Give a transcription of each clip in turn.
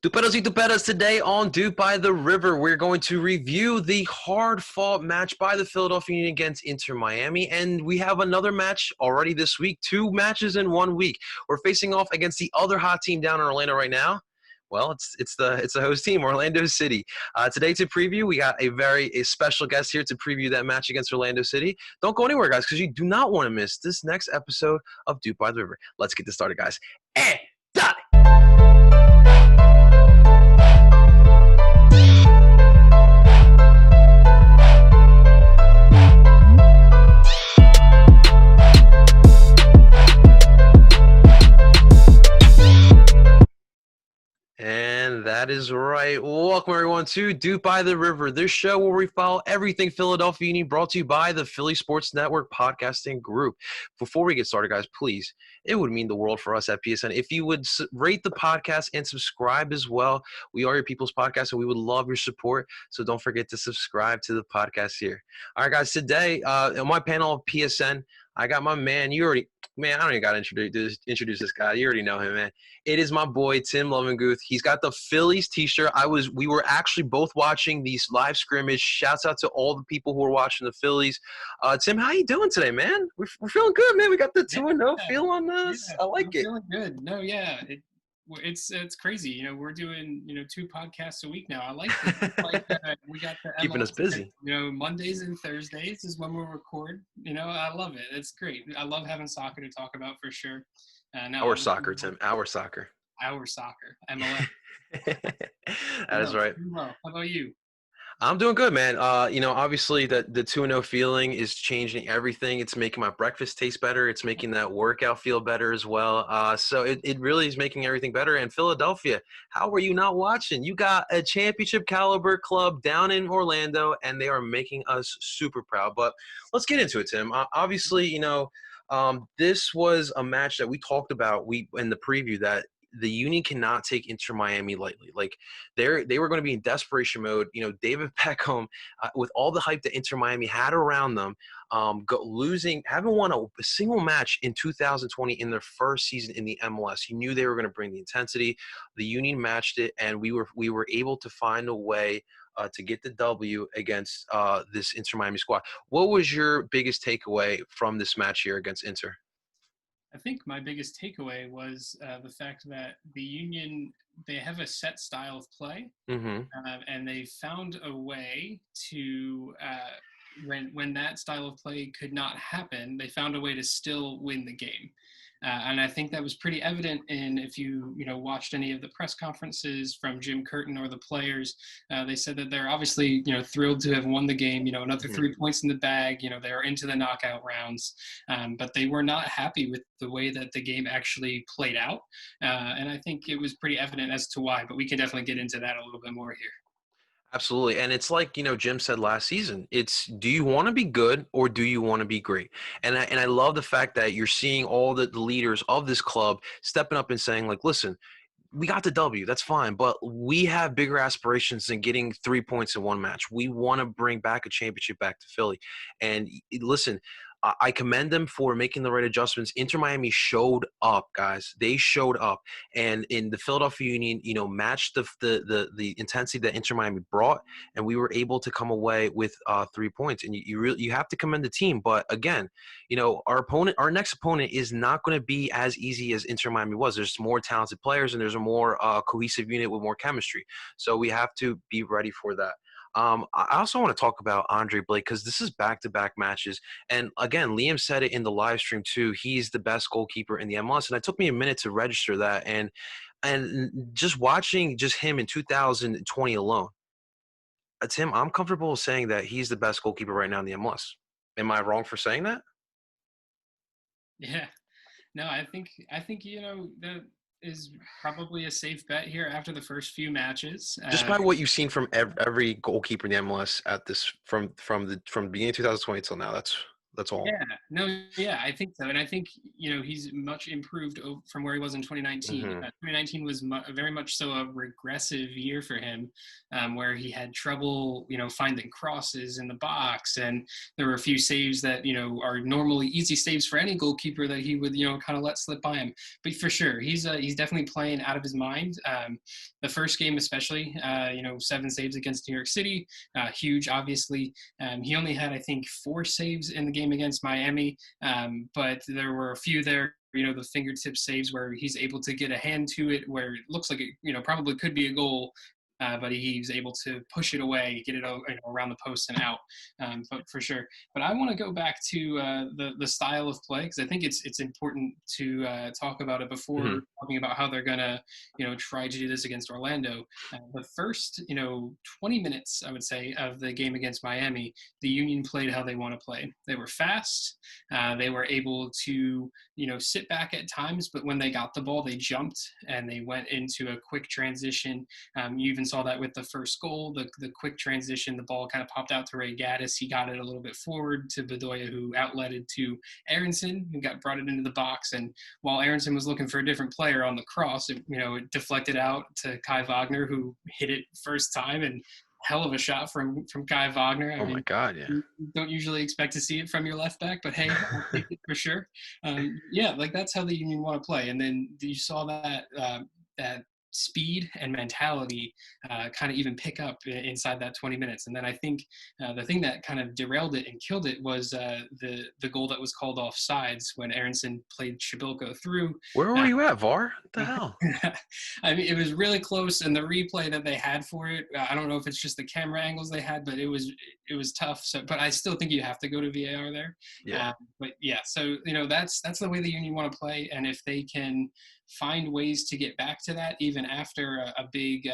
Duperos y Duperas, today on Dupe by the River, we're going to review the hard-fought match by the Philadelphia Union against Inter Miami, and we have another match already this week, 2 matches in 1 week. We're facing off against the other hot team down in Orlando right now. Well, it's the host team, Orlando City. Today to preview, we got a special guest here to preview that match against Orlando City. Don't go anywhere, guys, because you do not want to miss this next episode of Dupe by the River. Let's get this started, guys. Done. And that is right. Welcome, everyone, to Dupe by the River, this show where we follow everything Philadelphia Union, brought to you by the Philly Sports Network podcasting group. Before we get started, guys, please, it would mean the world for us at PSN if you would rate the podcast and subscribe as well. We are your people's podcast, and we would love your support, so don't forget to subscribe to the podcast here. All right, guys, today on my panel of PSN, I got my man. I don't even got to introduce this guy. You already know him, man. It is my boy, Tim Lovinguth. He's got the Phillies t-shirt. We were actually both watching these live scrimmage. Shouts out to all the people who are watching the Phillies. Tim, how you doing today, man? We're feeling good, man. We got the 2-0 feel on this. Yeah, I like it. Feeling good. No, yeah. It's crazy. You know, we're doing 2 podcasts a week now. I like it. We got the keeping us busy. Mondays and Thursdays is when we'll record. I love it. It's great. I love having soccer to talk about for sure. Our soccer, Tim. Our soccer. Our soccer. MLS. That is right. How about you? I'm doing good, man. Obviously the 2-0 feeling is changing everything. It's making my breakfast taste better. It's making that workout feel better as well. So it really is making everything better. And Philadelphia, how are you not watching? You got a championship caliber club down in Orlando, and they are making us super proud. But let's get into it, Tim. Obviously, this was a match that we talked about in the preview that the Union cannot take Inter Miami lightly. Like they were going to be in desperation mode. David Beckham, with all the hype that Inter Miami had around them, haven't won a single match in 2020 in their first season in the MLS. You knew they were going to bring the intensity. The Union matched it, and we were able to find a way to get the W against this Inter Miami squad. What was your biggest takeaway from this match here against Inter? I think my biggest takeaway was the fact that the Union, they have a set style of play, and they found a way to, when that style of play could not happen, they found a way to still win the game. And I think that was pretty evident if you watched any of the press conferences from Jim Curtin or the players. They said that they're obviously thrilled to have won the game. Another 3 points in the bag. They are into the knockout rounds, but they were not happy with the way that the game actually played out. And I think it was pretty evident as to why. But we can definitely get into that a little bit more here. Absolutely. And it's like, Jim said last season, it's, do you want to be good or do you want to be great? And I love the fact that you're seeing all the leaders of this club stepping up and saying, like, listen, we got the W, that's fine, but we have bigger aspirations than getting 3 points in one match. We want to bring back a championship back to Philly. And listen, I commend them for making the right adjustments. Inter Miami showed up, guys. They showed up, and in the Philadelphia Union, matched the intensity that Inter Miami brought, and we were able to come away with 3 points. And you have to commend the team. But again, our next opponent is not going to be as easy as Inter Miami was. There's more talented players, and there's a more cohesive unit with more chemistry. So we have to be ready for that. I also want to talk about Andre Blake because this is back-to-back matches. And again, Liam said it in the live stream too. He's the best goalkeeper in the MLS. And it took me a minute to register that. And just watching him in 2020 alone, Tim, I'm comfortable saying that he's the best goalkeeper right now in the MLS. Am I wrong for saying that? Yeah. No, I think that is probably a safe bet here after the first few matches. Just by what you've seen from every goalkeeper in the MLS at this from beginning of 2020 till now, that's That's all. Yeah, no, yeah, I think so, and I think he's much improved from where he was in 2019. Hmm. 2019 was very much so a regressive year for him, where he had trouble, finding crosses in the box, and there were a few saves that are normally easy saves for any goalkeeper that he would kind of let slip by him. But for sure, he's definitely playing out of his mind. The first game, especially, 7 saves against New York City, huge, obviously. He only had, I think, 4 saves in the game against Miami, but there were a few there, the fingertip saves where he's able to get a hand to it, where it looks like it, probably could be a goal. But he's able to push it away, get it around the post and out. But for sure. But I want to go back to the style of play, because I think it's important to talk about it Hmm. before talking about how they're gonna try to do this against Orlando. The first 20 minutes, I would say, of the game against Miami, the Union played how they want to play. They were fast. They were able to sit back at times, but when they got the ball, they jumped and they went into a quick transition. You even saw that with the first goal, the quick transition. The ball kind of popped out to Ray Gaddis. He got it a little bit forward to Bedoya, who outletted to Aronson, who brought it into the box. And while Aronson was looking for a different player on the cross, it deflected out to Kai Wagner, who hit it first time, and hell of a shot from Kai Wagner. I Oh my mean, God, yeah. you don't usually expect to see it from your left back, but hey, I'll take it for sure. Yeah, like that's how the Union want to play. And then you saw that speed and mentality kind of even pick up inside that 20 minutes. And then I think the thing that kind of derailed it and killed it was the goal that was called off sides when Aronson played Shabilko through. Where were Uh, you at, VAR? What the hell? I mean, it was really close, and the replay that they had for it, I don't know if it's just the camera angles they had, but it was tough. So, but I still think you have to go to VAR there. Yeah. But yeah, so that's the way the Union want to play, and if they can find ways to get back to that, even after a big,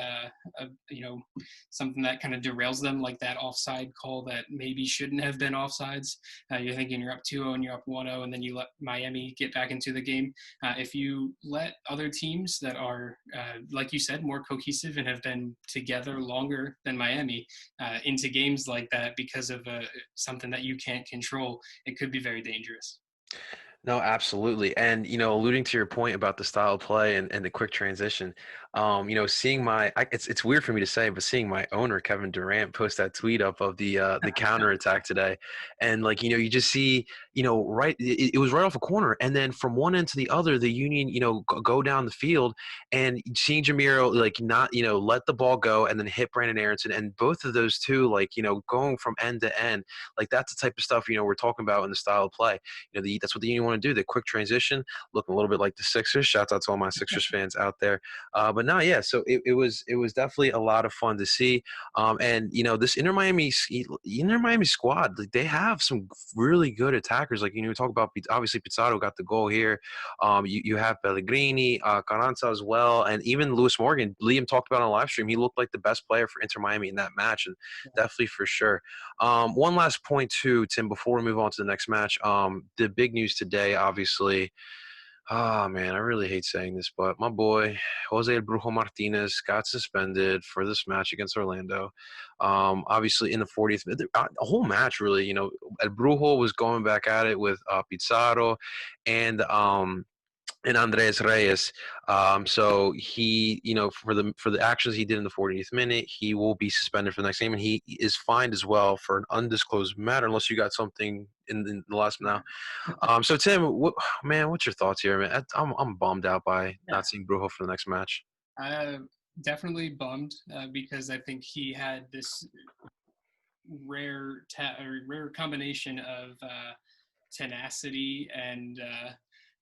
something that kind of derails them, like that offside call that maybe shouldn't have been offsides. You're thinking you're up 2-0 and you're up 1-0, and then you let Miami get back into the game. If you let other teams that are, like you said, more cohesive and have been together longer than Miami into games like that because of something that you can't control, it could be very dangerous. No, absolutely. And, alluding to your point about the style of play and the quick transition, seeing it's weird for me to say, but seeing my owner, Kevin Durant, post that tweet up of the counter attack today. And like, you just see, right, it was right off a corner. And then from one end to the other, the Union, go down the field and seeing Jamiro, like not, let the ball go and then hit Brandon Aronson. And both of those two, like, going from end to end, like that's the type of stuff, we're talking about in the style of play. That's what the Union want to do. The quick transition, looking a little bit like the Sixers. Shouts out to all my Sixers fans out there. But no, yeah. So it was definitely a lot of fun to see. And this Inter Miami squad, like, they have some really good attackers. Like we talk about, obviously Pizarro got the goal here. You have Pellegrini, Carranza as well, and even Lewis Morgan. Liam talked about on a live stream. He looked like the best player for Inter Miami in that match, and definitely for sure. One last point too, Tim, before we move on to the next match. The big news today, obviously. Oh man, I really hate saying this, but my boy Jose Brujo Martinez got suspended for this match against Orlando. Obviously, in the 40th, a whole match really. El Brujo was going back at it with Pizarro and Andres Reyes. So he, for the actions he did in the 40th minute, he will be suspended for the next game, and he is fined as well for an undisclosed matter, unless you got something in the last now. So Tim, man, what's your thoughts here, man? I'm bummed out by Yeah, not seeing Brujo for the next match. definitely bummed because I think he had this rare combination of tenacity and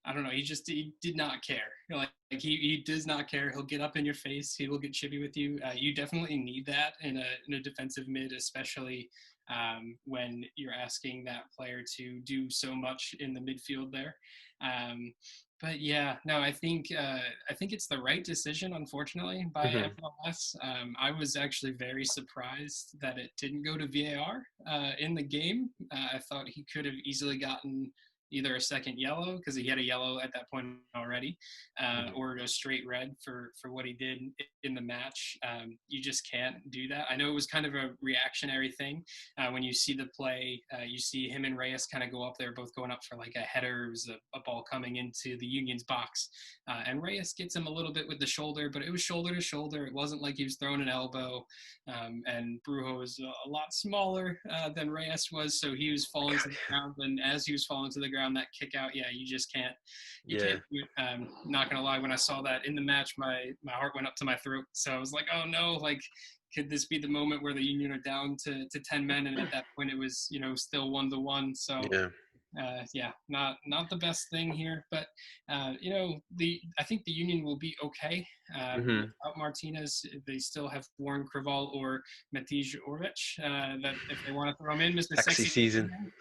I don't know. He did not care. He does not care. He'll get up in your face. He will get chippy with you. You definitely need that in a defensive mid, especially when you're asking that player to do so much in the midfield there. But yeah, no, I think it's the right decision, unfortunately, by Hmm. MLS. I was actually very surprised that it didn't go to VAR in the game. I thought he could have easily gotten either a second yellow because he had a yellow at that point already, Mhm. or a straight red for what he did in the match. You just can't do that. I know it was kind of a reactionary thing. When you see the play, you see him and Reyes kind of go up there, both going up for like a header. It was a ball coming into the Union's box, and Reyes gets him a little bit with the shoulder, but it was shoulder to shoulder. It wasn't like he was throwing an elbow. And Brujo was a lot smaller than Reyes was, so he was falling to the ground. And as he was falling to the ground, that kick out, yeah, you just can't, you Yeah. can't do it. Not gonna lie, when I saw that in the match, my heart went up to my throat. So I was like, oh no, like, could this be the moment where the Union are down to 10 men? And at that point, it was, still 1-1. So Yeah. yeah, not the best thing here, but I think the Union will be okay Mhm. without Martinez. They still have Warren Kraval or Matij Orvich that if they want to throw him in, Mr. Sexy Sexy. season.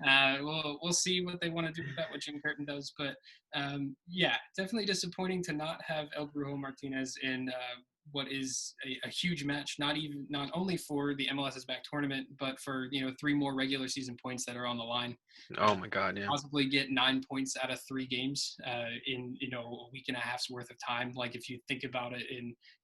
We'll see what they want to do with that, what Jim Curtin does, but yeah, definitely disappointing to not have El Brujo Martinez in what is a huge match, not only for the MLS is Back tournament, but for 3 more regular season points that are on the line. Oh my God, yeah. Possibly get 9 points out of 3 games in a week and a half's worth of time. Like if you think about it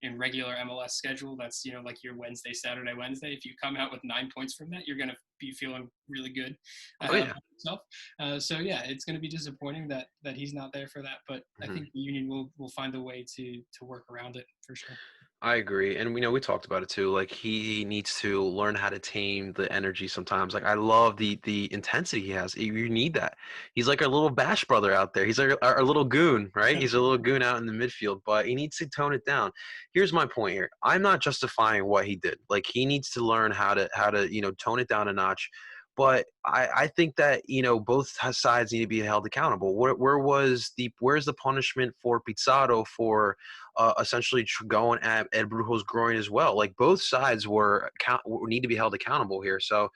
in regular MLS schedule, that's like your Wednesday, Saturday, Wednesday. If you come out with 9 points from that, you're gonna be feeling really good Oh yeah. about yourself. So yeah, it's gonna be disappointing that he's not there for that, but I Mhm. think the Union will find a way to work around it for sure. I agree, and we talked about it too. Like he needs to learn how to tame the energy sometimes. Like I love the intensity he has. You need that. He's like our little bash brother out there. He's our little goon, right? He's a little goon out in the midfield, but he needs to tone it down. Here's my point here. I'm not justifying what he did. Like he needs to learn how to tone it down a notch. But I think that both sides need to be held accountable. Where's the punishment for Pizarro for essentially going at Ed Brujo's groin as well? Like both sides need to be held accountable here. So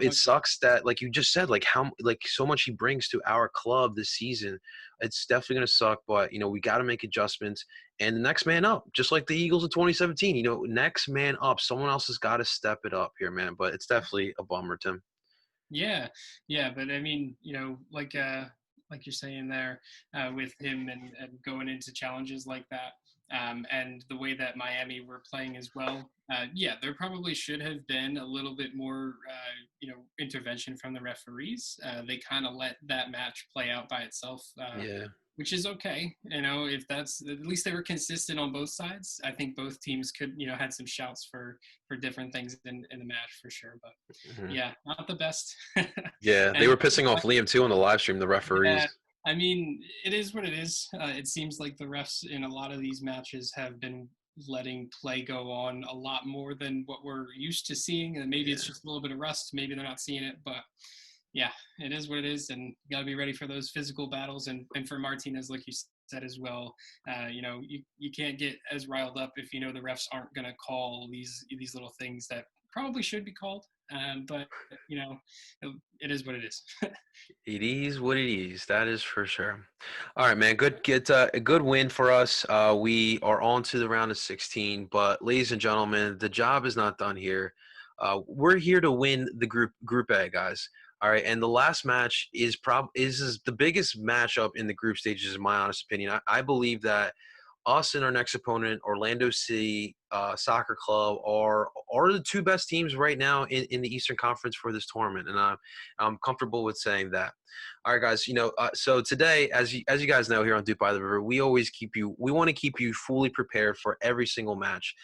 it sucks that, like you just said, like how so much he brings to our club this season. It's definitely gonna suck, but we got to make adjustments. And the next man up, just like the Eagles in 2017. Next man up. Someone else has got to step it up here, man. But it's definitely a bummer, Tim. Yeah, yeah, but I mean, like you're saying there, with him and going into challenges like that, and the way that Miami were playing as well. Yeah, there probably should have been a little bit more, intervention from the referees. They kind of let that match play out by itself. Yeah. Which is okay, if that's at least they were consistent on both sides. I think both teams could, had some shouts for different things in the match for sure. But Mhm. yeah, not the best. Yeah, they And were pissing off Liam too on the live stream, the yeah, referees. I mean, it is what it is. It seems like the refs in a lot of these matches have been letting play go on a lot more than what we're used to seeing. And maybe it's Yeah. just a little bit of rust. Maybe they're not seeing it, but yeah, it is what it is. And you got to be ready for those physical battles. And for Martinez, like you said as well, you can't get as riled up if the refs aren't going to call these little things that probably should be called. But it is what it is. It is what it is. That is for sure. All right, man. A good win for us. We are on to the round of 16. But ladies and gentlemen, the job is not done here. We're here to win the Group A, guys. All right, and the last match is the biggest matchup in the group stages, in my honest opinion. I believe that us and our next opponent, Orlando City Soccer Club, are the 2 best teams right now in the Eastern Conference for this tournament, and I'm comfortable with saying that. All right, guys. So today, as you guys know, here on Duke by the River, we want to keep you fully prepared for every single match.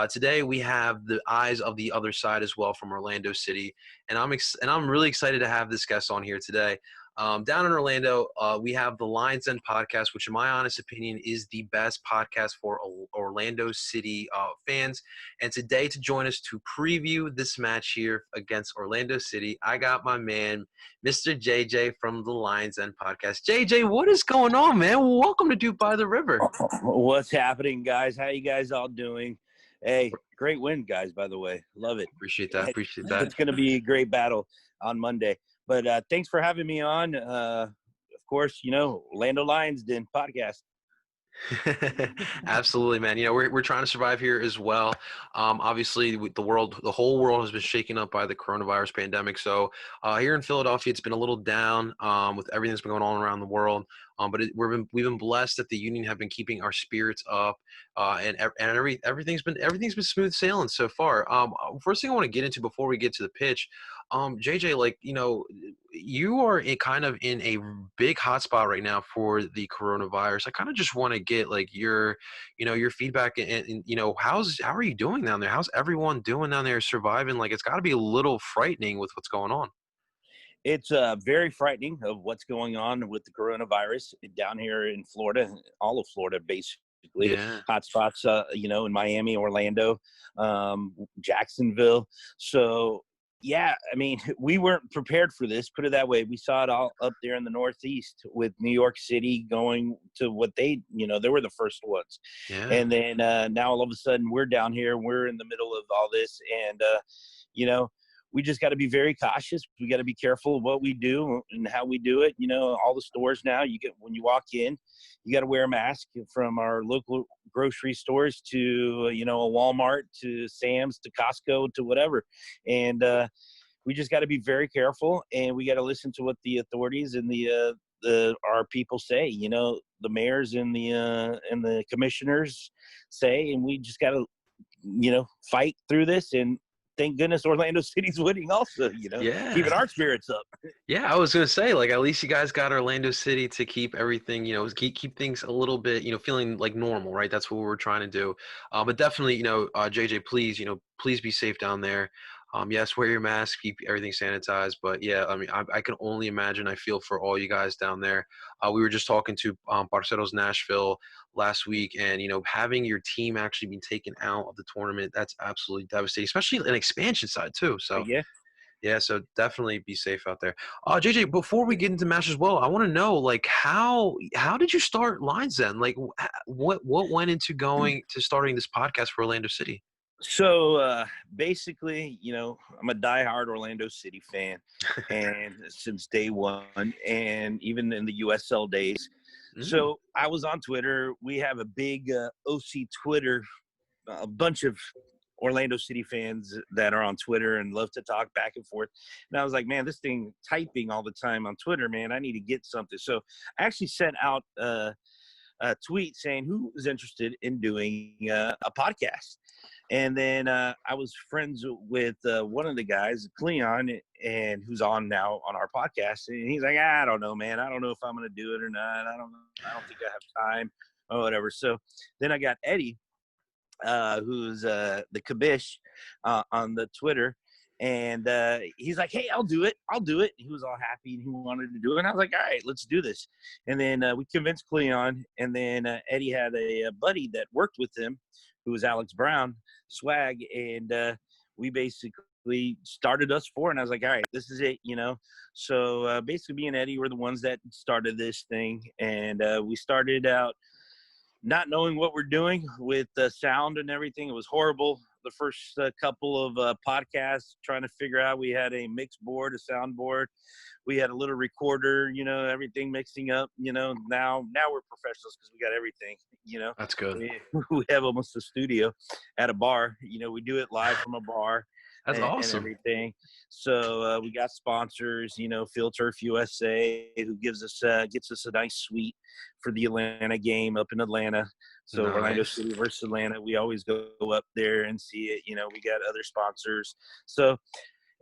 Today, we have the eyes of the other side as well from Orlando City, and I'm really excited to have this guest on here today. Down in Orlando, we have the Lions Den podcast, which in my honest opinion is the best podcast for Orlando City fans. And today to join us to preview this match here against Orlando City, I got my man, Mr. JJ from the Lions Den podcast. JJ, what is going on, man? Welcome to Duke by the River. What's happening, guys? How you guys all doing? Hey, great win, guys, by the way. Love it. Appreciate that. It's going to be a great battle on Monday. But thanks for having me on. Of course, Orlando Lions Den podcast. Absolutely, man. We're trying to survive here as well. Obviously, the whole world has been shaken up by the coronavirus pandemic. So here in Philadelphia, it's been a little down with everything that's been going on around the world. But we've been blessed that the union have been keeping our spirits up, and everything's been smooth sailing so far. First thing I want to get into before we get to the pitch, JJ, you are kind of in a big hotspot right now for the coronavirus. I kind of just want to get your feedback and how are you doing down there? How's everyone doing down there surviving? Like, it's got to be a little frightening with what's going on. It's very frightening of what's going on with the coronavirus down here in Florida, all of Florida, basically. Yeah. Hotspots, in Miami, Orlando, Jacksonville. So, yeah, I mean, we weren't prepared for this, put it that way. We saw it all up there in the Northeast with New York City going to what they were the first ones. Yeah. And then now all of a sudden we're down here, we're in the middle of all this. And, we just got to be very cautious. We got to be careful of what we do and how we do it. All the stores now, when you walk in, you got to wear a mask, from our local grocery stores to, a Walmart, to Sam's, to Costco, to whatever. And we just got to be very careful, and we got to listen to what the authorities and our people say, the mayors and the commissioners say, and we just got to, fight through this. And thank goodness Orlando City's winning also, Yeah. keeping our spirits up. Yeah, I was gonna say, at least you guys got Orlando City to keep everything, keep things a little bit, feeling like normal, right? That's what we're trying to do. But definitely, JJ, please be safe down there. Yes, wear your mask, keep everything sanitized. But yeah, I mean, I can only imagine. I feel for all you guys down there. We were just talking to Parceros Nashville last week, and having your team actually being taken out of the tournament, that's absolutely devastating, especially an expansion side too. So Yeah. yeah, so definitely be safe out there. JJ, before we get into match as well, I want to know, how did you start Lines then? What went into starting this podcast for Orlando City? So basically, I'm a diehard Orlando City fan, and since day one, and even in the USL days. So I was on Twitter. We have a big OC Twitter, a bunch of Orlando City fans that are on Twitter and love to talk back and forth. And I was like, man, this thing typing all the time on Twitter, man, I need to get something. So I actually sent out a tweet saying who was interested in doing a podcast. And then I was friends with one of the guys, Cleon, and who's on now on our podcast. And he's like, I don't know, man. I don't know if I'm going to do it or not. I don't think I have time or whatever. So then I got Eddie, who's the Kabish on the Twitter. And he's like, hey, I'll do it. He was all happy and he wanted to do it. And I was like, all right, let's do this. And then we convinced Cleon. And then Eddie had a buddy that worked with him, who was Alex Brown, Swag. And we basically started us four. And I was like, all right, this is it, So basically me and Eddie were the ones that started this thing. And we started out not knowing what we're doing with the sound and everything. It was horrible. The first couple of podcasts, trying to figure out, we had a mix board, a sound board. We had a little recorder, everything mixing up, now we're professionals because we got everything, That's good. We have almost a studio at a bar, we do it live from a bar. That's awesome. And everything. So we got sponsors, Field Turf USA, who gets us a nice suite for the Atlanta game up in Atlanta. So Nice. Orlando City versus Atlanta, we always go up there and see it. We got other sponsors. So,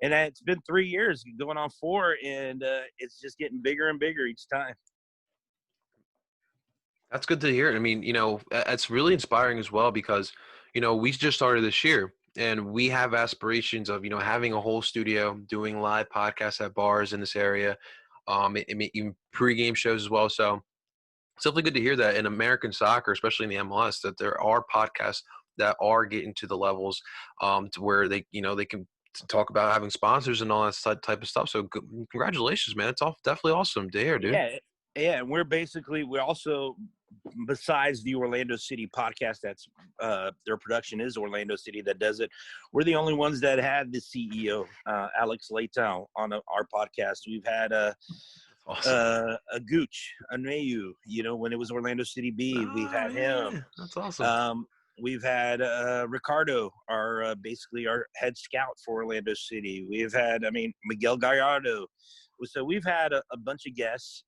and it's been 3 years, going on 4, and it's just getting bigger and bigger each time. That's good to hear. I mean, it's really inspiring as well because, we just started this year. And we have aspirations of, having a whole studio, doing live podcasts at bars in this area, even pregame shows as well. So it's definitely good to hear that in American soccer, especially in the MLS, that there are podcasts that are getting to the levels to where they can talk about having sponsors and all that type of stuff. So congratulations, man. It's definitely awesome to hear, dude. Yeah. And we're also, besides the Orlando City podcast, that's their production is Orlando City that does it. We're the only ones that had the CEO, Alex Leitao, on our podcast. We've had Awesome. A Gooch, Aneyu, when it was Orlando City B, we've Oh, had him. yeah. That's awesome. We've had Ricardo, basically our head scout for Orlando City. We've had, Miguel Gallardo. So we've had a bunch of guests,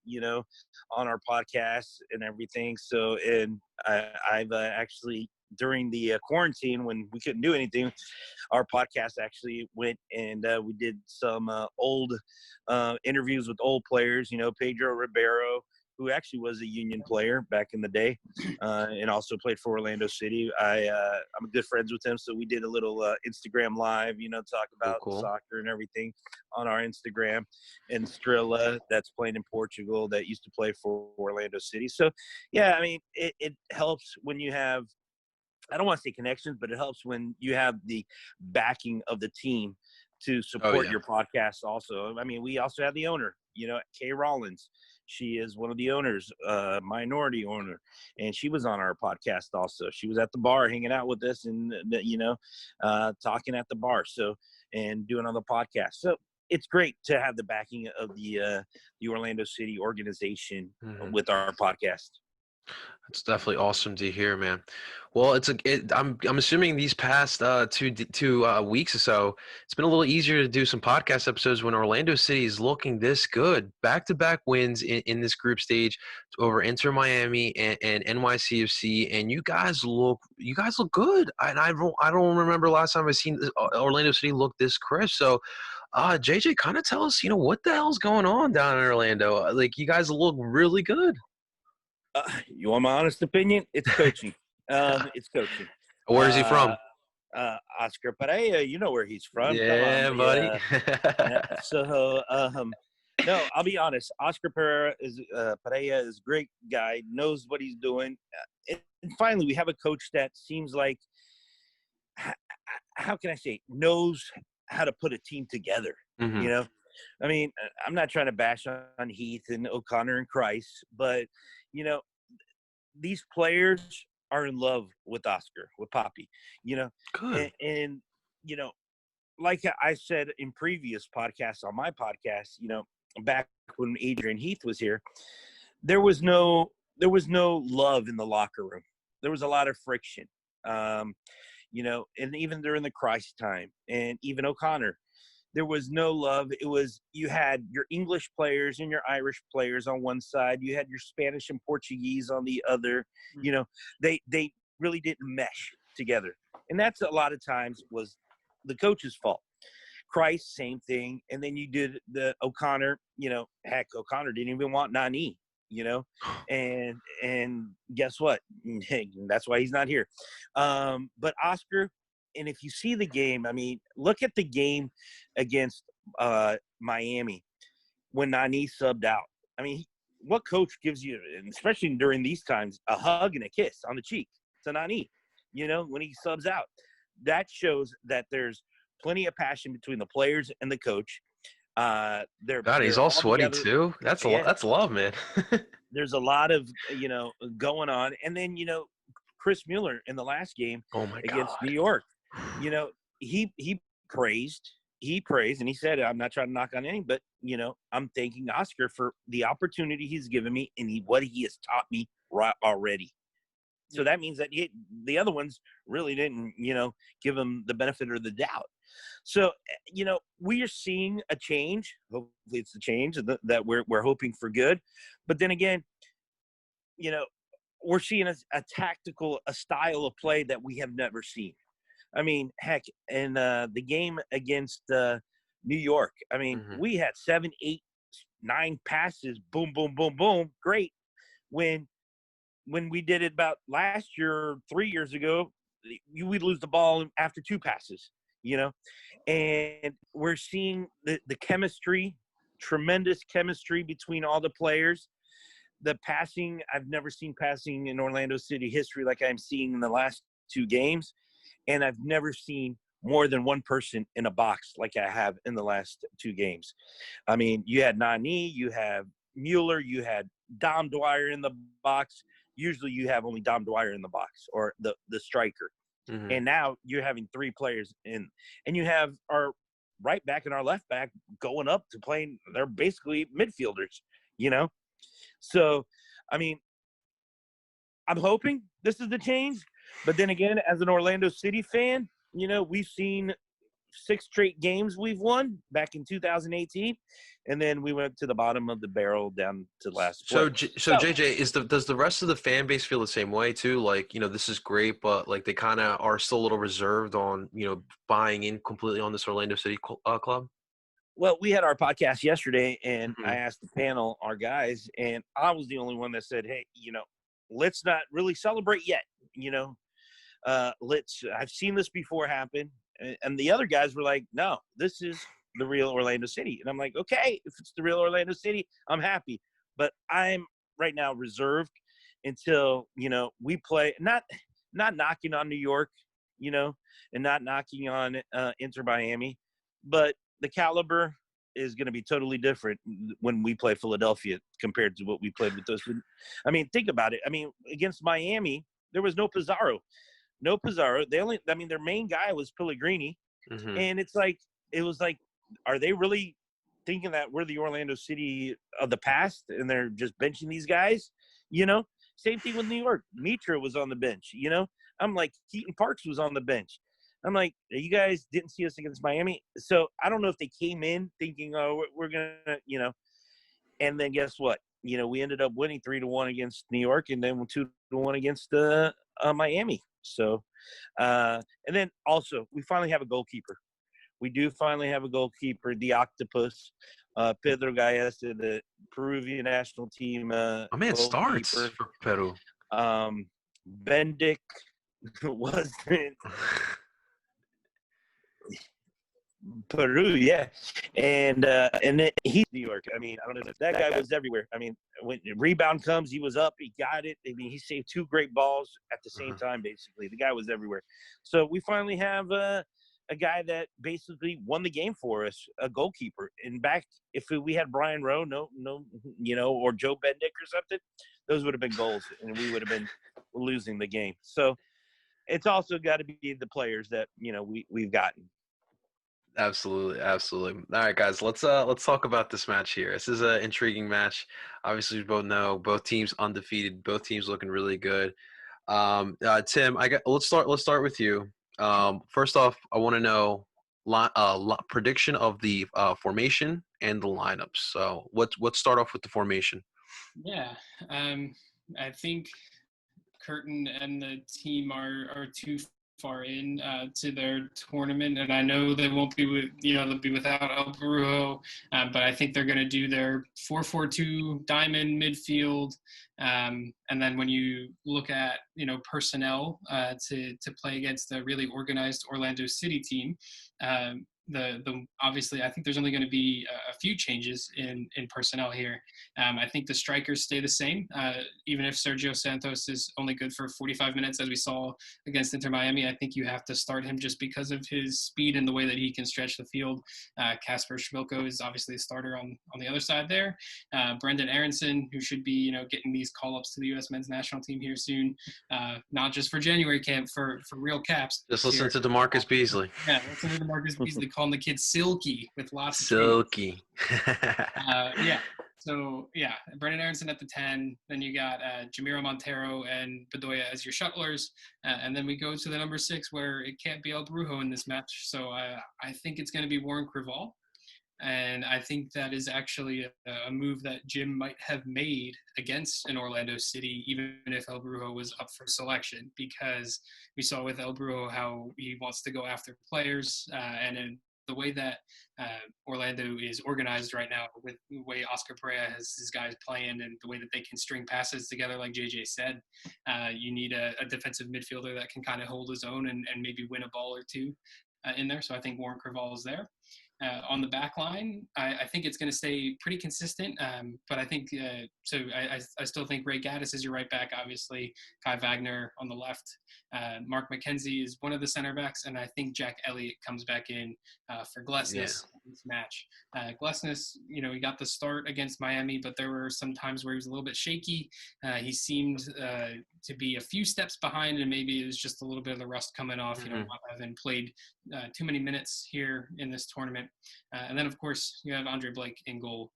on our podcast and everything. So, and I've actually, during the quarantine when we couldn't do anything, our podcast actually went and we did some old interviews with old players, Pedro Ribeiro, who actually was a Union player back in the day, and also played for Orlando City. I'm good friends with him, so we did a little Instagram live, talk about Cool. soccer and everything on our Instagram. And Strilla, that's playing in Portugal, that used to play for Orlando City. So, yeah, it helps when you have, I don't want to say connections, but it helps when you have the backing of the team to support your podcast also. We also have the owner, Kay Rollins. She is one of the owners, minority owner, and she was on our podcast also. She was at the bar hanging out with us and, talking at the bar, and doing on the podcast. So it's great to have the backing of the Orlando City organization with our podcast. It's definitely awesome to hear, man. Well, I'm assuming these past two weeks or so, it's been a little easier to do some podcast episodes when Orlando City is looking this good. Back-to-back wins in this group stage over Inter Miami and NYCFC, and you guys look good. I don't remember last time I've seen Orlando City look this crisp. So, JJ, kind of tell us, what the hell's going on down in Orlando? Like, you guys look really good. You want my honest opinion? It's coaching. It's coaching. Where is he from? Oscar Pereira. You know where he's from. Yeah, Come on, buddy. So, no, I'll be honest. Oscar Pereira is a great guy, knows what he's doing. And finally, we have a coach that seems like, how can I say, knows how to put a team together. Mm-hmm. I'm not trying to bash on Heath and O'Connor and Christ, but these players are in love with Oscar, with Poppy, Good. and like I said in previous podcasts on my podcast, back when Adrian Heath was here, there was no love in the locker room. There was a lot of friction, and even during the Christ time, and even O'Connor, there was no love. It was, you had your English players and your Irish players on one side. You had your Spanish and Portuguese on the other. They really didn't mesh together. And that's a lot of times was the coach's fault. Christ, same thing. And then you did the O'Connor, heck, O'Connor didn't even want Nani, and guess what? That's why he's not here. But Oscar, and if you see the game, look at the game against Miami when Nani subbed out. What coach gives you, and especially during these times, a hug and a kiss on the cheek to Nani, when he subs out? That shows that there's plenty of passion between the players and the coach. God, he's all sweaty together, too. That's love, man. There's a lot of, going on. And then, Chris Mueller in the last game against New York, he praised, and he said, I'm not trying to knock on anything, but, I'm thanking Oscar for the opportunity he's given me and what he has taught me already. So that means that the other ones really didn't, give him the benefit of the doubt. So, we are seeing a change. Hopefully it's the change that we're hoping for good. But then again, we're seeing a tactical, a style of play that we have never seen. Heck, in the game against New York, we had 7, 8, 9 passes, boom, boom, boom, boom. Great. When we did it about last year, 3 years ago, we'd lose the ball after 2 passes, and we're seeing the chemistry, tremendous chemistry between all the players. The passing, I've never seen passing in Orlando City history like I'm seeing in the last 2 games. And I've never seen more than one person in a box like I have in the last 2 games. You had Nani, you have Mueller, you had Dom Dwyer in the box. Usually you have only Dom Dwyer in the box, or the striker. Mm-hmm. And now you're having 3 players in. And you have our right back and our left back going up to playing. They're basically midfielders, So, I mean, I'm hoping this is the change. But then again, as an Orlando City fan, we've seen 6 straight games we've won back in 2018, and then we went to the bottom of the barrel down to last place. So JJ, does the rest of the fan base feel the same way too? Like, this is great, but like they kind of are still a little reserved on, buying in completely on this Orlando City club? Well, we had our podcast yesterday, and Mm-hmm. I asked the panel, our guys, and I was the only one that said, hey, let's not really celebrate yet. I've seen this before happen. And the other guys were like, no, this is the real Orlando City. And I'm like, okay, if it's the real Orlando City, I'm happy. But I'm right now reserved until, we play, not knocking on New York, and not knocking on Inter Miami, but the caliber is going to be totally different when we play Philadelphia compared to what we played with those. I mean, think about it. I mean, against Miami, there was no Pizarro. Their main guy was Pellegrini. Mm-hmm. And it was like, are they really thinking that we're the Orlando City of the past and they're just benching these guys? Same thing with New York. Mitra was on the bench, I'm like, Keaton Parks was on the bench. I'm like, you guys didn't see us against Miami. So I don't know if they came in thinking, oh, we're going to, and then guess what? We ended up winning 3-1 against New York and then 2-1 against Miami. So, and then also we finally have a goalkeeper. We do finally have a goalkeeper, the Octopus, Pedro Galles, the Peruvian national team. My man starts for Peru. Bendick was in Peru, yeah, and then he's New York. I mean, I don't know if that guy was everywhere. I mean, when the rebound comes, he was up, he got it. I mean, he saved 2 great balls at the same time. Basically, the guy was everywhere. So we finally have a guy that basically won the game for us, a goalkeeper. And back if we had Brian Rowe, or Joe Bendick or something, those would have been goals, and we would have been losing the game. So it's also got to be the players that we've gotten. Absolutely. All right, guys, let's talk about this match here. This is an intriguing match. Obviously, we both know both teams undefeated, both teams looking really good. Tim, let's start with you. First off, I want to know prediction of the formation and the lineups. So let's start off with the formation. Yeah, I think Curtin and the team are too far in to their tournament, and I know they won't be they'll be without El Brujo, but I think they're going to do their 4-4-2 diamond midfield, and then when you look at personnel to play against a really organized Orlando City team, the obviously I think there's only going to be a few changes in personnel here. I think the strikers stay the same, even if Sergio Santos is only good for 45 minutes, as we saw against Inter Miami. I think you have to start him just because of his speed and the way that he can stretch the field. Kasper Schmilko is obviously a starter on the other side there. Brendan Aronson, who should be getting these call-ups to the U.S. men's national team here soon, not just for January camp, for real caps. Just listen to DeMarcus Beasley. Yeah, listen to DeMarcus Beasley calling the kid Silky with lots of Silky. yeah. So, yeah, Brendan Aronson at the 10. Then you got Jamiro Montero and Bedoya as your shuttlers. And then we go to the number 6 where it can't be El Brujo in this match. So I think it's going to be Warren Creval. And I think that is actually a move that Jim might have made against an Orlando City, even if El Brujo was up for selection, because we saw with El Brujo how he wants to go after players, and in the way that Orlando is organized right now, with the way Oscar Pereira has his guys playing and the way that they can string passes together, like JJ said, you need a defensive midfielder that can kind of hold his own and maybe win a ball or two in there. So I think Warren Creval is there. On the back line, I think it's going to stay pretty consistent, but I think I still think Ray Gaddis is your right back, obviously. Kai Wagner on the left. Mark McKenzie is one of the center backs, and I think Jack Elliott comes back in for Glesnes in this match. Glesnes, he got the start against Miami, but there were some times where he was a little bit shaky. He seemed to be a few steps behind, and maybe it was just a little bit of the rust coming off. You know, I haven't played too many minutes here in this tournament. And then, of course, you have Andre Blake in goal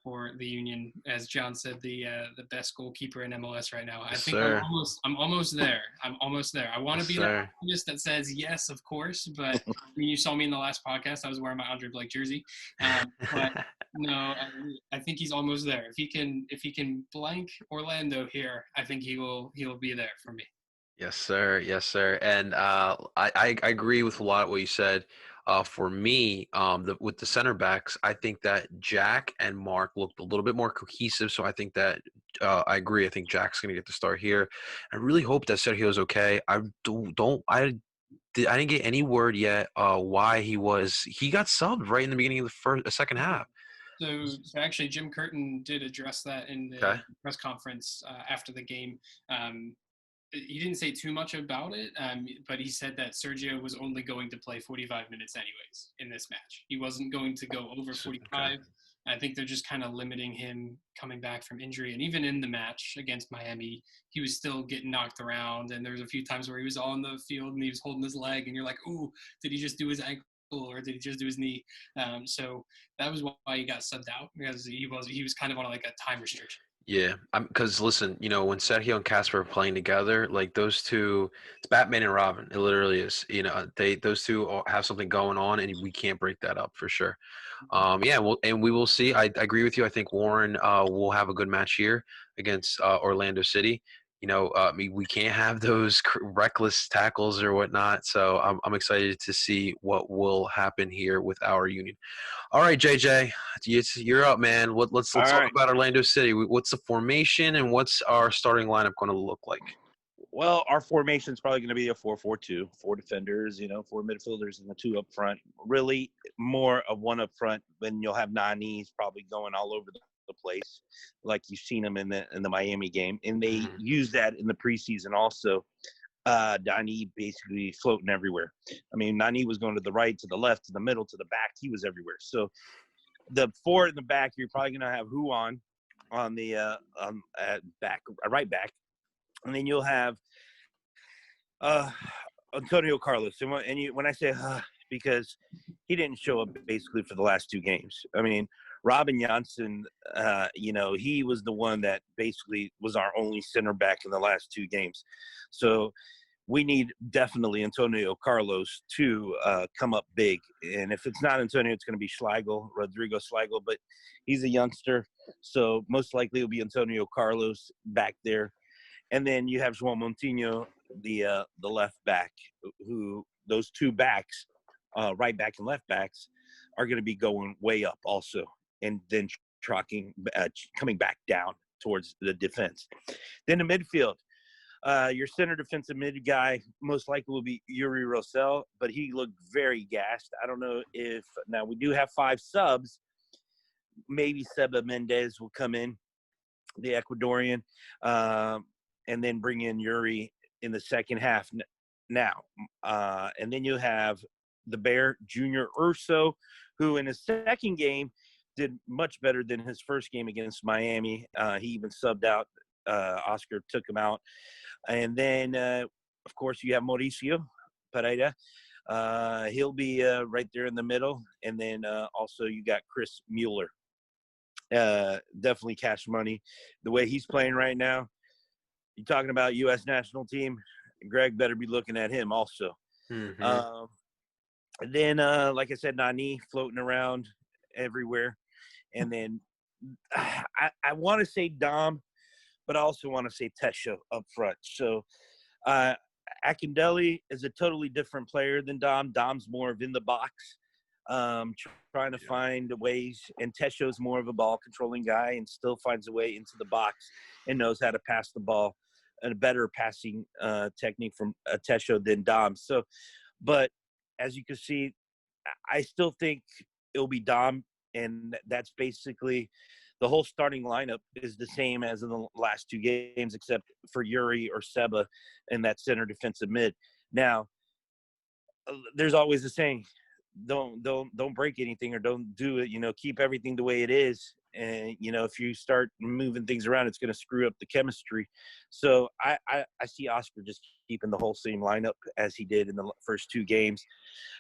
for the Union. As John said, the best goalkeeper in MLS right now. I Yes, think sir. I'm almost there. I'm almost there. I want to Yes, be sir. that optimist that says yes, of course. But I mean, you saw me in the last podcast. I was wearing my Andre Blake jersey. But no, I think he's almost there. If he can blank Orlando here, I think he will be there for me. Yes, sir. Yes, sir. And I agree with a lot of what you said. For me, with the center backs, I think that Jack and Mark looked a little bit more cohesive. So I think that I agree. I think Jack's going to get the start here. I really hope that Sergio's okay. I didn't get any word yet why he got subbed right in the beginning of the second half. So actually, Jim Curtin did address that in the press conference after the game. He didn't say too much about it, but he said that Sergio was only going to play 45 minutes anyways in this match. He wasn't going to go over 45. Okay. I think they're just kind of limiting him coming back from injury. And even in the match against Miami, he was still getting knocked around. And there was a few times where he was on the field and he was holding his leg. And you're like, ooh, did he just do his ankle or did he just do his knee? So that was why he got subbed out, because he was kind of on like a time restriction. Yeah, because listen, when Sergio and Casper are playing together, like those two, it's Batman and Robin. It literally is. Those two have something going on, and we can't break that up for sure. Yeah, and we will see. I agree with you. I think Warren will have a good match here against Orlando City. We can't have those reckless tackles or whatnot. So I'm excited to see what will happen here with our Union. All right, JJ, you're up, man. Let's talk about Orlando City. What's the formation and what's our starting lineup going to look like? Well, our formation is probably going to be a 4-4-2, 4 defenders, 4 midfielders and the 2 up front. Really more of 1 up front, then you'll have Nani's probably going all over the place, like you've seen him in the Miami game. And they use that in the preseason also. Nani basically floating everywhere. I mean, Nani was going to the right, to the left, to the middle, to the back. He was everywhere. So the 4 in the back, you're probably going to have Huan on the right back. And then you'll have Antonio Carlos. And when I say because he didn't show up basically for the last 2 games. I mean, Robin Janssen, he was the one that basically was our only center back in the last 2 games. So we need definitely Antonio Carlos to come up big. And if it's not Antonio, it's going to be Rodrigo Schlegel, but he's a youngster. So most likely it'll be Antonio Carlos back there. And then you have João Montinho, the left back, who those 2 backs, right back and left backs, are going to be going way up also, and then coming back down towards the defense. Then the midfield, your center defensive mid guy most likely will be Yuri Rosell, but he looked very gassed. I don't know if now we do have 5 subs. Maybe Seba Mendez will come in, the Ecuadorian, and then bring in Yuri in the second half now. And then you have the Bear, Junior Urso, who in his second game did much better than his first game against Miami. He even subbed out. Oscar took him out. And then, of course, you have Mauricio Pereira. He'll be right there in the middle. And then also you got Chris Mueller. Definitely cash money. The way he's playing right now, you're talking about U.S. national team, Greg better be looking at him also. And then, like I said, Nani floating around everywhere. And then I want to say Dom, but I also want to say Tesha up front. So Akindele is a totally different player than Dom. Dom's more of in the box, trying to find ways. And Tesha's more of a ball-controlling guy and still finds a way into the box and knows how to pass the ball. And a better passing technique from Tesho than Dom. So, but as you can see, I still think it'll be Dom, and that's basically the whole starting lineup is the same as in the last 2 games, except for Yuri or Seba in that center defensive mid. Now, there's always the saying, don't break anything or don't do it. Keep everything the way it is. And, if you start moving things around, it's going to screw up the chemistry. So I see Oscar just keeping the whole same lineup as he did in the first 2 games.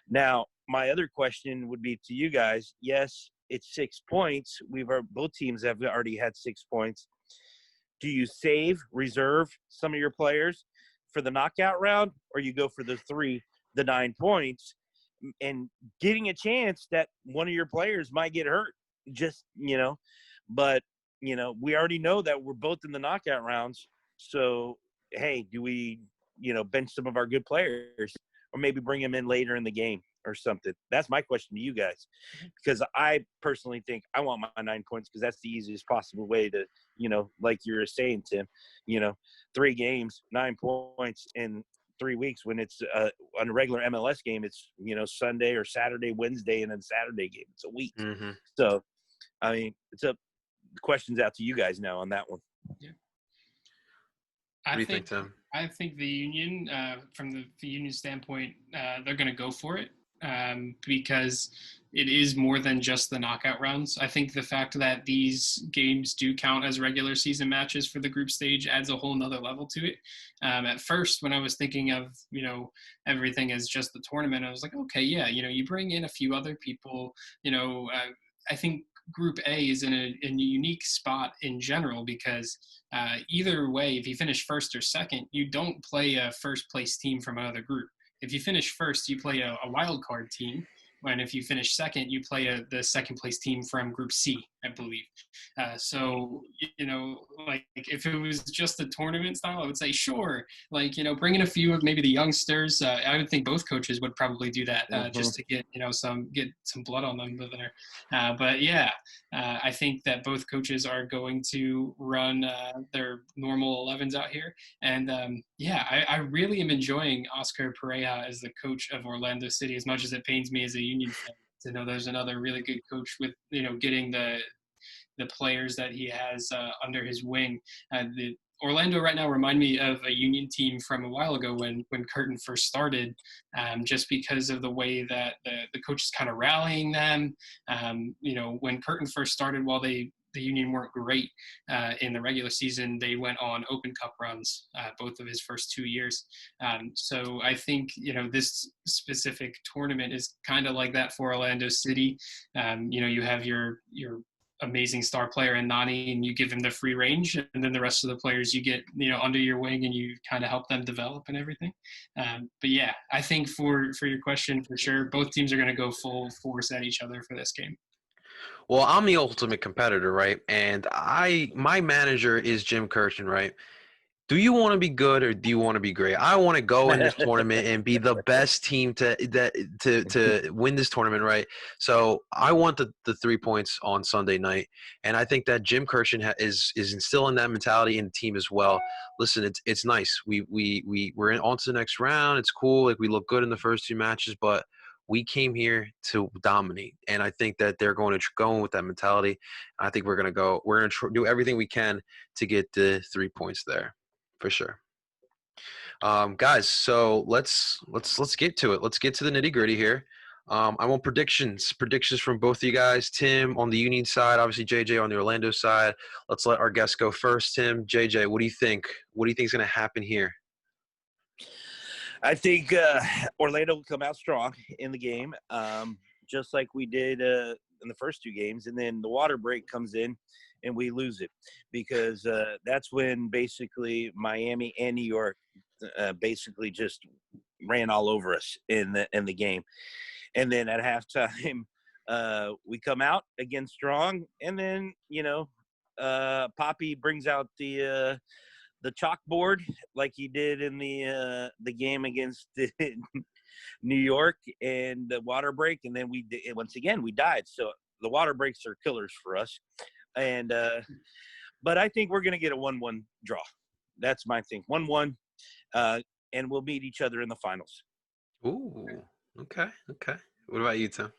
Now, my other question would be to you guys. Yes, it's 6 points. Both teams have already had 6 points. Do you reserve some of your players for the knockout round, or you go for the 9 points and getting a chance that one of your players might get hurt? But we already know that we're both in the knockout rounds. So, hey, do we, bench some of our good players, or maybe bring them in later in the game or something? That's my question to you guys, because I personally think I want my 9 points, because that's the easiest possible way to, like you were saying, Tim, 3 games, 9 points in 3 weeks, when it's on a regular MLS game, it's, Sunday or Saturday, Wednesday, and then Saturday game. It's a week. Mm-hmm. So, I mean, the question's out to you guys now on that one. Yeah. What do you think, Tim? I think the Union, from the Union standpoint, they're going to go for it, because it is more than just the knockout rounds. I think the fact that these games do count as regular season matches for the group stage adds a whole nother level to it. At first, when I was thinking of, everything as just the tournament, I was like, okay, yeah, you bring in a few other people, I think Group A is in a unique spot in general, because either way, if you finish first or second, you don't play a first place team from another group. If you finish first, you play a wild card team. And if you finish second, you play the second place team from Group C, I believe. So, like, if it was just a tournament style, I would say, sure, like, bring in a few of maybe the youngsters. I would think both coaches would probably do that, just to get, get some blood on them over there. But yeah, I think that both coaches are going to run their normal 11s out here. And I really am enjoying Oscar Pereira as the coach of Orlando City, as much as it pains me as a Union fan to know there's another really good coach with, getting the players that he has under his wing. The Orlando right now remind me of a Union team from a while ago when Curtin first started, just because of the way that the coach is kind of rallying them. When Curtin first started, while the Union weren't great in the regular season, they went on Open Cup runs both of his first 2 years. So I think, this specific tournament is kind of like that for Orlando City. You have your amazing star player in Nani, and you give him the free range, and then the rest of the players you get, under your wing, and you kind of help them develop and everything. But yeah, I think for your question, for sure, both teams are going to go full force at each other for this game. Well, I'm the ultimate competitor, right? And my manager is Jim Kirchin, right? Do you want to be good, or do you want to be great? I want to go in this tournament and be the best team to win this tournament, right? So I want the 3 points on Sunday night, and I think that Jim Kirchin is instilling that mentality in the team as well. Listen, it's nice. We're on to the next round. It's cool. Like, we look good in the first 2 matches, but we came here to dominate, and I think that they're going to go with that mentality. I think we're going to do everything we can to get the 3 points there. For sure. Guys, so let's get to it. Let's get to the nitty gritty here. I want predictions from both of you guys. Tim on the Union side, obviously JJ on the Orlando side. Let's let our guests go first. Tim, JJ, what do you think? What do you think is going to happen here? I think Orlando will come out strong in the game, just like we did in the first 2 games, and then the water break comes in and we lose it, because that's when basically Miami and New York basically just ran all over us in the game. And then at halftime, we come out again strong, and then Poppy brings out the chalkboard like he did in the game against New York and the water break, and then once again we died. So the water breaks are killers for us. And but I think we're going to get a 1-1 draw. That's my thing. 1-1, and we'll meet each other in the finals. Ooh, okay. What about you, Tim?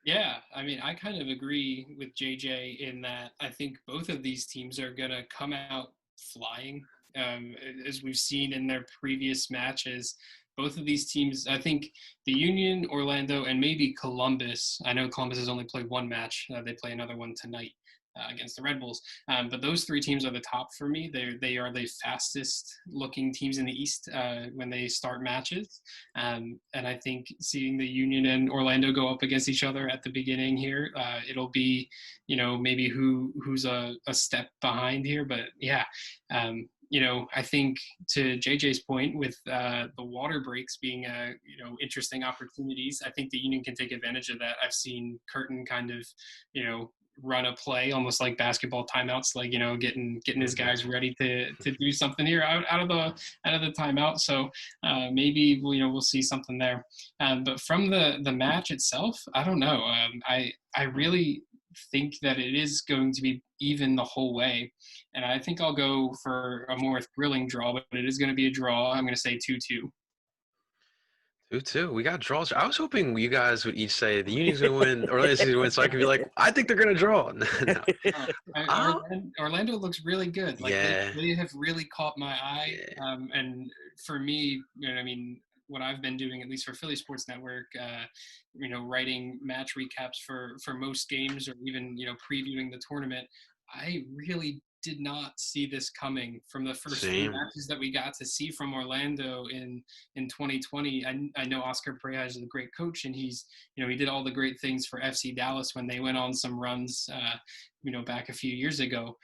Yeah, I mean, I kind of agree with JJ in that I think both of these teams are going to come out flying. As we've seen in their previous matches, both of these teams, I think the Union, Orlando, and maybe Columbus. I know Columbus has only played 1 match. They play another one tonight. against the Red Bulls. But those three teams are the top for me. They are the fastest looking teams in the East when they start matches. And I think seeing the Union and Orlando go up against each other at the beginning here, it'll be, maybe who's a step behind here. But yeah, I think to JJ's point with the water breaks being, interesting opportunities, I think the Union can take advantage of that. I've seen Curtin kind of, run a play almost like basketball timeouts, like, getting his guys ready to do something here out of the timeout. So maybe we'll see something there. But from the match itself, I don't know. I really think that it is going to be even the whole way, and I think I'll go for a more thrilling draw, but it is going to be a draw. I'm going to say 2-2. 2-2. We got draws. I was hoping you guys would each say the Union's going to win, Orlando's going to win, so I could be like, I think they're going to draw. No. Orlando looks really good. Like Yeah. they have really caught my eye. Yeah. And for me, what I've been doing, at least for Philly Sports Network, writing match recaps for most games, or even, previewing the tournament, I really did not see this coming from the first few matches that we got to see from Orlando in 2020. I know Oscar Pereira is a great coach, and he's, he did all the great things for FC Dallas when they went on some runs, back a few years ago.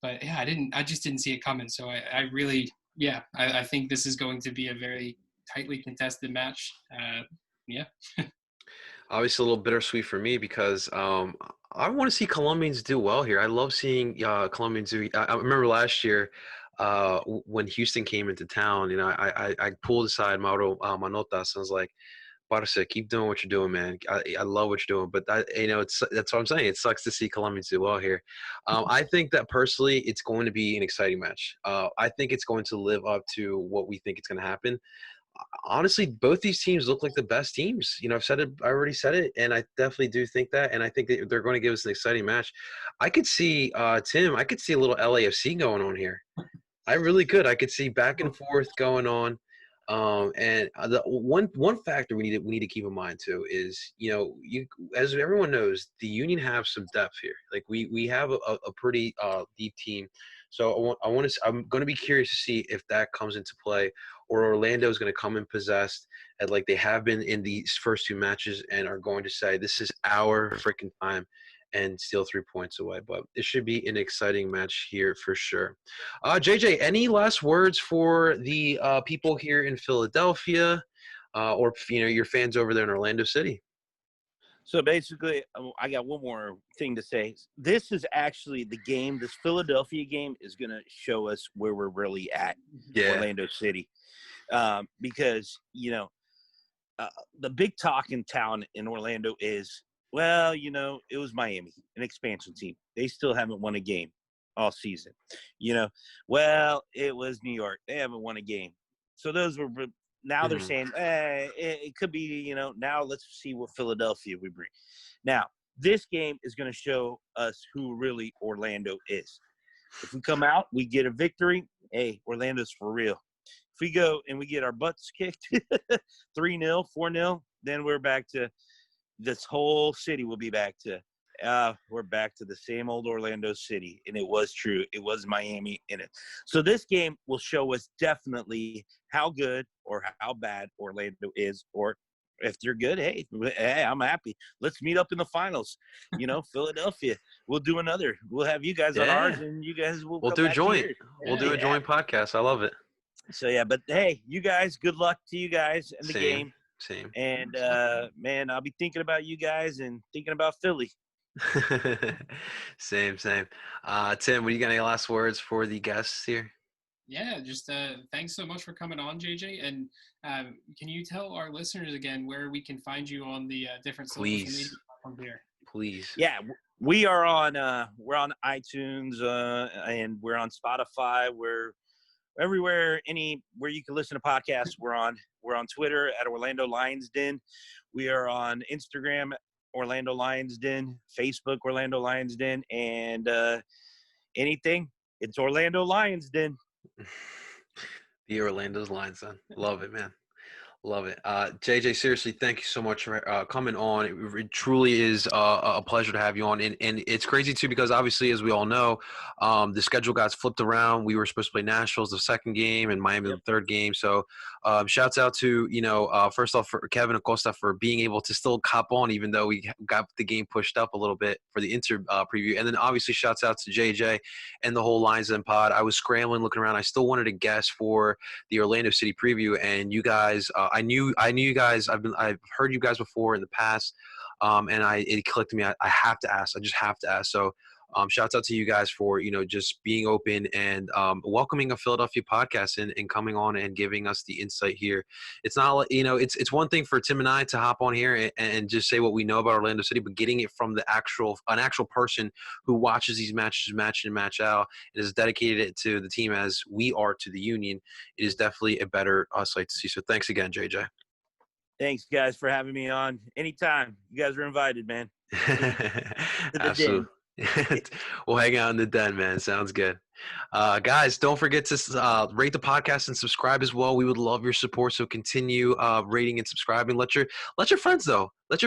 But yeah, I just didn't see it coming. So I really, I think this is going to be a very tightly contested match. Yeah. Obviously, a little bittersweet for me because I want to see Colombians do well here. I love seeing Colombians do. I remember last year when Houston came into town. I pulled aside Mauro Manotas and I was like, "Parce, keep doing what you're doing, man. I love what you're doing." But that's what I'm saying. It sucks to see Colombians do well here. I think that personally, it's going to be an exciting match. I think it's going to live up to what we think it's going to happen. Honestly, both these teams look like the best teams. I've said it, I already said it, and I definitely do think that. And I think that they're going to give us an exciting match. I could see, Tim, I could see a little LAFC going on here. I really could. I could see back and forth going on. And the one factor we need to keep in mind too is, as everyone knows, the Union have some depth here. Like we have a pretty deep team. So I'm going to be curious to see if that comes into play, or Orlando is going to come in possessed, and like they have been in these first two matches, and are going to say this is our freaking time and steal 3 points away. But it should be an exciting match here for sure. JJ, any last words for the people here in Philadelphia, or your fans over there in Orlando City? So basically, I got one more thing to say. This is actually the game. This Philadelphia game is going to show us where we're really at, Orlando City, because the big talk in town in Orlando is, well, it was Miami, an expansion team. They still haven't won a game all season. Well, it was New York. They haven't won a game. So those were – now they're saying, it could be, now let's see what Philadelphia we bring. Now, this game is going to show us who really Orlando is. If we come out, we get a victory, hey, Orlando's for real. If we go and we get our butts kicked 3-0, 4-0, then we're back to – this whole city will be back to we're back to the same old Orlando City. And it was true. It was Miami in it. So this game will show us definitely how good or how bad Orlando is, or if they're good, hey, I'm happy. Let's meet up in the finals. Philadelphia. We'll do another. We'll have you guys on ours, and you guys will We'll do a joint. We'll do a joint podcast. I love it. So, yeah, but, hey, you guys, good luck to you guys in the game. Same. And, man, I'll be thinking about you guys and thinking about Philly. Same. Tim, what do you got, any last words for the guests here? Yeah, just thanks so much for coming on, JJ. And can you tell our listeners again where we can find you on the different social media platforms here? Please. Yeah, we are on we're on iTunes and we're on Spotify. We're everywhere, where you can listen to podcasts. We're on Twitter at Orlando Lions Den. We are on Instagram, Orlando Lions Den, Facebook, Orlando Lions Den, and anything, it's Orlando Lions Den. The Orlando's Lions Den. Love it, man. Love it. JJ, seriously, thank you so much for coming on. It truly is a pleasure to have you on. And it's crazy, too, because obviously, as we all know, the schedule got flipped around. We were supposed to play Nationals the second game and Miami the third game. So shouts out to, first off, for Kevin Acosta for being able to still cop on, even though we got the game pushed up a little bit for the Inter preview. And then obviously, shouts out to JJ and the whole Lions Den pod. I was scrambling, looking around. I still wanted to guess for the Orlando City preview, and you guys I knew you guys. I've heard you guys before in the past, and it clicked to me. I have to ask. I just have to ask. So, shouts out to you guys for just being open and welcoming a Philadelphia podcast and coming on and giving us the insight here. It's not like it's one thing for Tim and I to hop on here and just say what we know about Orlando City, but getting it from an actual person who watches these matches match in, match out, and has dedicated it to the team as we are to the Union, it is definitely a better sight to see. So thanks again, JJ. Thanks, guys, for having me on. Anytime. You guys are invited, man. Absolutely. We'll hang out in the den, man. Sounds good. Guys, don't forget to rate the podcast and subscribe as well. We would love your support, so continue rating and subscribing. Let your friends know. If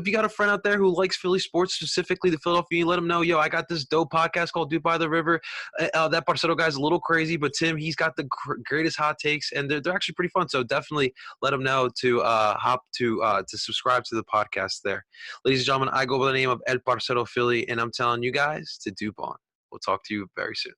you got a friend out there who likes Philly sports, specifically the Philadelphia, let them know, yo, I got this dope podcast called DOOP by the River. That Parcero guy's a little crazy, but Tim, he's got the greatest hot takes, and they're actually pretty fun. So definitely let them know to subscribe to the podcast there. Ladies and gentlemen, I go by the name of El Parcero Philly, and I'm telling you guys to DOOP on. We'll talk to you very soon.